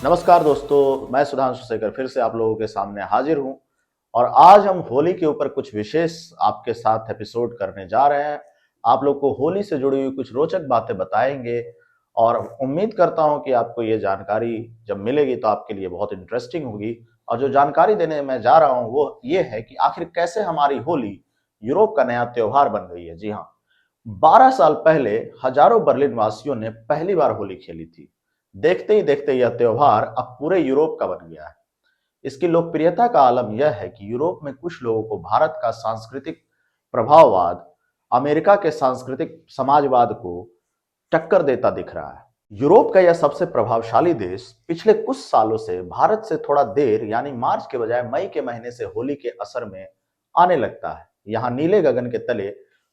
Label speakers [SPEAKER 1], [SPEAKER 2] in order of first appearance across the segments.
[SPEAKER 1] नमस्कार दोस्तों, मैं सुधांशु शेखर फिर से आप लोगों के सामने हाजिर हूं और आज हम होली के ऊपर कुछ विशेष आपके साथ एपिसोड करने जा रहे हैं। आप लोग को होली से जुड़ी हुई कुछ रोचक बातें बताएंगे और उम्मीद करता हूं कि आपको ये जानकारी जब मिलेगी तो आपके लिए बहुत इंटरेस्टिंग होगी। और जो जानकारी देने मैं जा रहा हूं वो ये है कि आखिर कैसे हमारी होली यूरोप का नया त्योहार बन गई है। जी हाँ, 12 साल पहले हजारों बर्लिन वासियों ने पहली बार होली खेली थी। देखते ही देखते यह त्योहार अब पूरे यूरोप का बन गया है। इसकी लोकप्रियता का आलम यह है कि यूरोप में कुछ लोगों को भारत का सांस्कृतिक प्रभाववाद अमेरिका के सांस्कृतिक समाजवाद को टक्कर देता दिख रहा है। यूरोप का यह सबसे प्रभावशाली देश पिछले कुछ सालों से भारत से थोड़ा देर यानी मार्च के बजाय मई के महीने से होली के असर में आने लगता है। यहाँ नीले गगन के तले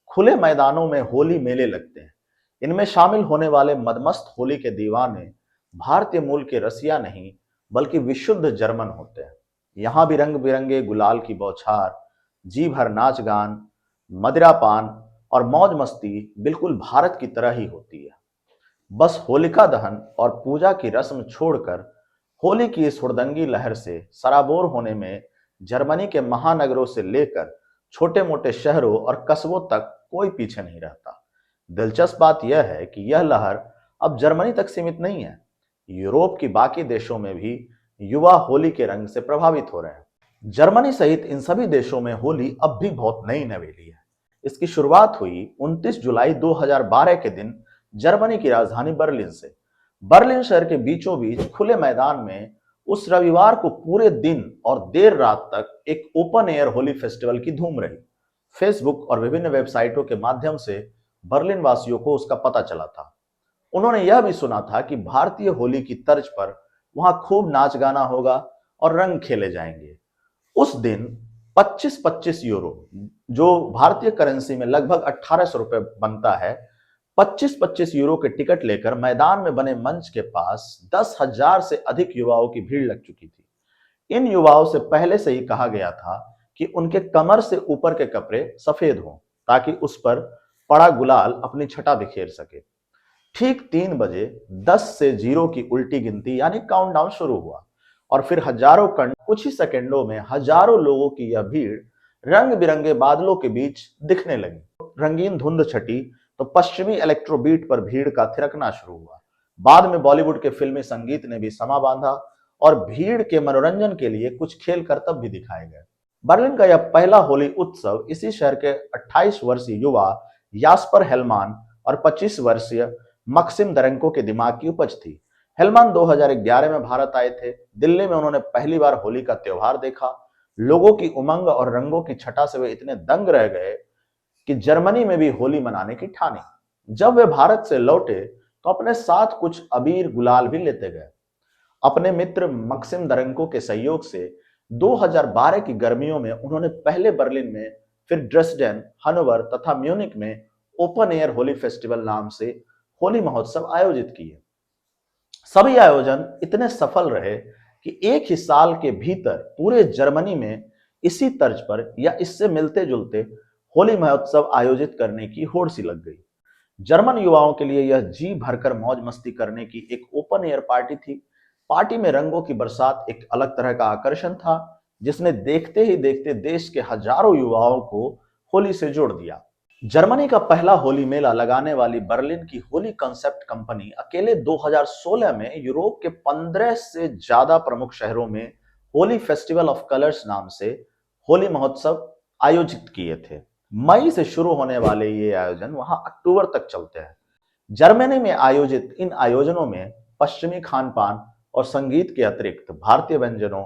[SPEAKER 1] खुले मैदानों में होली मेले लगते हैं। इनमें शामिल होने वाले मदमस्त होली के दीवाने भारतीय मूल के रसिया नहीं बल्कि विशुद्ध जर्मन होते हैं। यहाँ भी रंग बिरंगे गुलाल की बौछार, जी भर नाच गान, मदिरापान और मौज मस्ती बिल्कुल भारत की तरह ही होती है। बस होलिका दहन और पूजा की रस्म छोड़कर होली की इस हुड़दंगी लहर से सराबोर होने में जर्मनी के महानगरों से लेकर छोटे मोटे शहरों और कस्बों तक कोई पीछे नहीं रहता। दिलचस्प बात यह है कि यह लहर अब जर्मनी तक सीमित नहीं है। यूरोप की बाकी देशों में भी युवा होली के रंग से प्रभावित हो रहे हैं। जर्मनी सहित इन सभी देशों में होली अब भी बहुत नई नवेली है। इसकी शुरुआत हुई 29 जुलाई 2012 के दिन जर्मनी की राजधानी बर्लिन से। बर्लिन शहर के बीचों बीच खुले मैदान में उस रविवार को पूरे दिन और देर रात तक एक ओपन एयर होली फेस्टिवल की धूम रही। फेसबुक और विभिन्न वेबसाइटों के माध्यम से बर्लिन वासियों को उसका पता चला था। उन्होंने यह भी सुना था कि भारतीय होली की तर्ज पर वहां खूब नाच गाना होगा और रंग खेले जाएंगे। उस दिन 25-25 यूरो, जो भारतीय करेंसी में लगभग 1800 रुपए बनता है, 25-25 यूरो के टिकट लेकर मैदान में बने मंच के पास 10,000 से अधिक युवाओं की भीड़ लग चुकी थी। इन युवाओं से पहले से ही कहा गया था कि उनके कमर से ऊपर के कपड़े सफेद हों ताकि उस पर पड़ा गुलाल अपनी छटा बिखेर सके। ठीक 3 बजे 10 से 0 की उल्टी गिनती यानी काउंटडाउन शुरू हुआ और फिर हजारों कण कुछ ही सेकंडों में हजारों लोगों की यह भीड़ रंग बिरंगे बादलों के बीच दिखने लगी। रंगीन धुंध छटी तो पश्चिमी इलेक्ट्रो बीट पर भीड़ का थिरकना शुरू हुआ। बाद में बॉलीवुड के फिल्मी संगीत ने भी समा बांधा और भीड़ के मनोरंजन के लिए कुछ खेल करतब भी दिखाए गए। बर्लिन का यह पहला होली उत्सव इसी शहर के 28 वर्षीय युवा यास्पर हेलमान और 25 वर्षीय मक्सिम दरेंको के दिमाग की उपज थी। हेलमान 2011 में भारत आए थे। दिल्ली में उन्होंने पहली बार होली का त्योहार देखा। लोगों की उमंग और रंगों की छटा से वे इतने दंग रह गए कि जर्मनी में भी होली मनाने की ठानी। जब वे भारत से लौटे तो अपने साथ कुछ अबीर गुलाल भी लेते गए। अपने मित्र मक्सिम दरेंको के सहयोग से 2012 की गर्मियों में उन्होंने पहले बर्लिन में, फिर ड्रेसडेन, हनोवर तथा म्यूनिक में ओपन एयर होली फेस्टिवल नाम से होली महोत्सव आयोजित किए। सभी आयोजन इतने सफल रहे कि एक ही साल के भीतर पूरे जर्मनी में इसी तर्ज पर या इससे मिलते जुलते होली महोत्सव आयोजित करने की होड़ सी लग गई। जर्मन युवाओं के लिए यह जी भरकर मौज मस्ती करने की एक ओपन एयर पार्टी थी। पार्टी में रंगों की बरसात एक अलग तरह का आकर्षण था, जिसने देखते ही देखते देश के हजारों युवाओं को होली से जोड़ दिया। जर्मनी का पहला होली मेला लगाने वाली बर्लिन की होली कंसेप्ट कंपनी अकेले 2016 में यूरोप के 15 से ज्यादा प्रमुख शहरों में होली फेस्टिवल ऑफ कलर्स नाम से होली महोत्सव आयोजित किए थे। मई से शुरू होने वाले ये आयोजन वहां अक्टूबर तक चलते हैं। जर्मनी में आयोजित इन आयोजनों में पश्चिमी खान पान और संगीत के अतिरिक्त भारतीय व्यंजनों,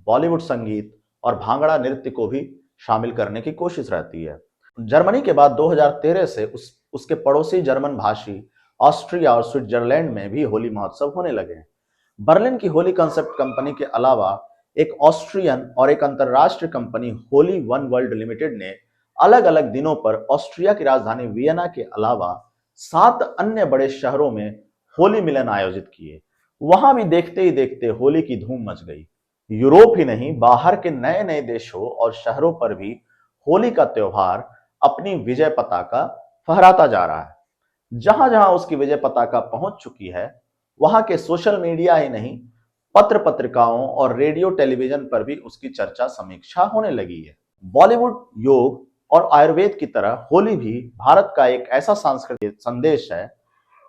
[SPEAKER 1] बॉलीवुड संगीत और भांगड़ा नृत्य को भी शामिल करने की कोशिश रहती है। जर्मनी के बाद 2013 से उसके पड़ोसी जर्मन भाषी ऑस्ट्रिया और स्विट्जरलैंड में भी होली महोत्सव होने लगे हैं। बर्लिन की होली कंसेप्ट कंपनी के अलावा एक ऑस्ट्रियन और एक अंतरराष्ट्रीय company Holi one world limited ने अलग अलग दिनों पर ऑस्ट्रिया की राजधानी वियना के अलावा 7 अन्य बड़े शहरों में होली मिलन आयोजित किए। वहां भी देखते ही देखते होली की धूम मच गई। यूरोप ही नहीं, बाहर के नए नए देशों और शहरों पर भी होली का त्योहार अपनी विजय पताका फहराता जा रहा है। जहां जहां उसकी विजय पताका पहुंच चुकी है, वहां के सोशल मीडिया ही नहीं, पत्र पत्रिकाओं और रेडियो टेलीविजन पर भी उसकी चर्चा समीक्षा होने लगी है। बॉलीवुड, योग और आयुर्वेद की तरह होली भी भारत का एक ऐसा सांस्कृतिक संदेश है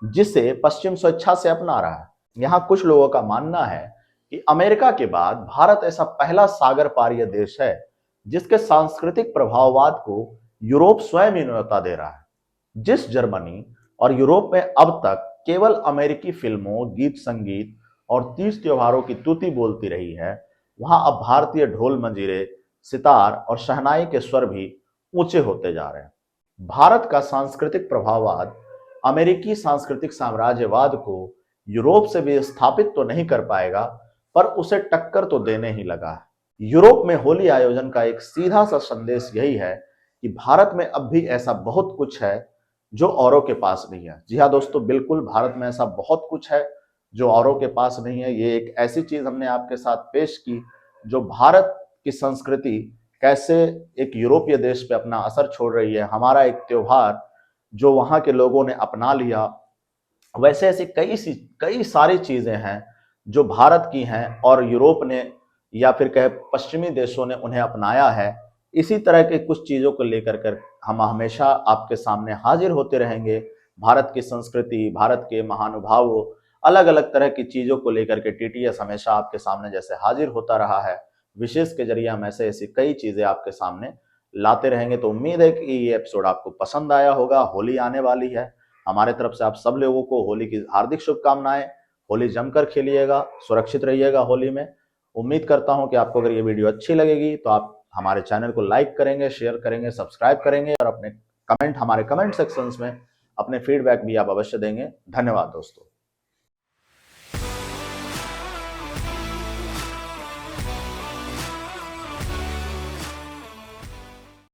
[SPEAKER 1] जिसे पश्चिम स्वेच्छा से अपना रहा है। यहाँ कुछ लोगों का मानना है कि अमेरिका के बाद भारत ऐसा पहला सागर पारीय देश है जिसके सांस्कृतिक प्रभाववाद को यूरोप स्वयं ही न्योता दे रहा है। जिस जर्मनी और यूरोप में अब तक केवल अमेरिकी फिल्मों, गीत संगीत और तीज त्योहारों की तूती बोलती रही है, वहां अब भारतीय ढोल मंजीरे, सितार और शहनाई के स्वर भी ऊंचे होते जा रहे हैं। भारत का सांस्कृतिक प्रभाववाद अमेरिकी सांस्कृतिक साम्राज्यवाद को यूरोप से विस्थापित तो नहीं कर पाएगा, पर उसे टक्कर तो देने ही लगा है। यूरोप में होली आयोजन का एक सीधा सा संदेश यही है कि भारत में अब भी ऐसा बहुत कुछ है जो औरों के पास नहीं है। जी हाँ दोस्तों, बिल्कुल भारत में ऐसा बहुत कुछ है जो औरों के पास नहीं है। ये एक ऐसी चीज हमने आपके साथ पेश की जो भारत की संस्कृति कैसे एक यूरोपीय देश पे अपना असर छोड़ रही है। हमारा एक त्योहार जो वहां के लोगों ने अपना लिया, वैसे ऐसी कई सारी चीजें हैं जो भारत की हैं और यूरोप ने या फिर कहे पश्चिमी देशों ने उन्हें अपनाया है। इसी तरह के कुछ चीजों को लेकर कर हम हमेशा आपके सामने हाजिर होते रहेंगे। भारत की संस्कृति, भारत के महानुभावों, अलग अलग तरह की चीजों को लेकर के टीटीएस हमेशा आपके सामने जैसे हाजिर होता रहा है, विशेष के जरिए हम ऐसे ऐसी कई चीजें आपके सामने लाते रहेंगे। तो उम्मीद है कि ये एपिसोड आपको पसंद आया होगा। होली आने वाली है, हमारे तरफ से आप सब लोगों को होली की हार्दिक शुभकामनाएं। होली जमकर खेलिएगा, सुरक्षित रहिएगा होली में। उम्मीद करता हूं कि आपको अगर ये वीडियो अच्छी लगेगी तो आप हमारे चैनल को लाइक करेंगे, शेयर करेंगे, सब्सक्राइब करेंगे और अपने कमेंट हमारे कमेंट सेक्शंस में अपने फीडबैक भी आप अवश्य देंगे। धन्यवाद दोस्तों।